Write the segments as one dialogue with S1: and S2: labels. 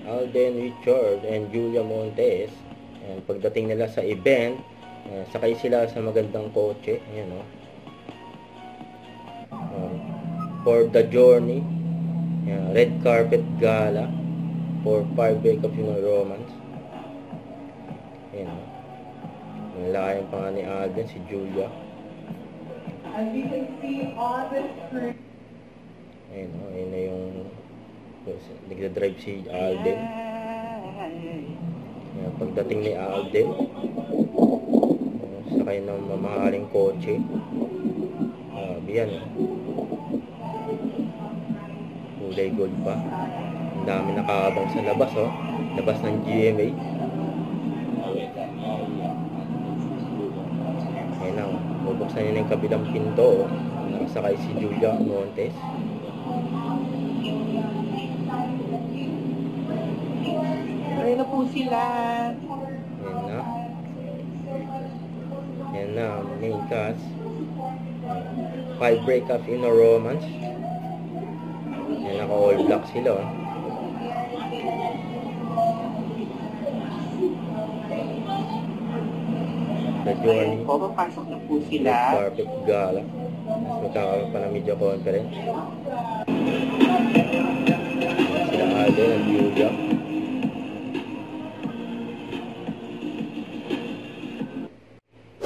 S1: Alden Richard and Julia Montes. Ayan, pagdating nila sa event, sakay sila sa magandang kotse. Ayan, oh. For the journey. Ayan, red carpet gala for 5 break of romance. Ayan, oh. Malaking pa nga ni Alden, si Julia.
S2: As you can see on the screen.
S1: Ayan, oh. Ayan na yung nagdadrive si Alden. Ayan, pagdating ni Alden, sakay ng mamahaling kotse. Yan, oh. Kulay gold pa. Ang dami nakakabang sa labas, oh. Labas ng GMA. Ayan na, bubuksan niya ng kabilang pinto, oh. Nakasakay si Julia Montes.
S2: Ayun na po sila.
S1: Ayan na. Ayan na, main cast. 5 break up in a romance. Ayan, naka all black sila, oh. The journey.
S2: Ayun po, papasok na po sila.
S1: Red carpet gala. Mas magkakaroon pa ng media conference. Sila Alden at Julia.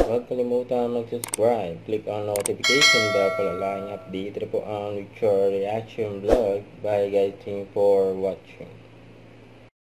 S1: Huwag kalimutan mag-subscribe. Click on notification bell para laging update po ang Richard Reaction Vlog. Bye guys, thank you for watching.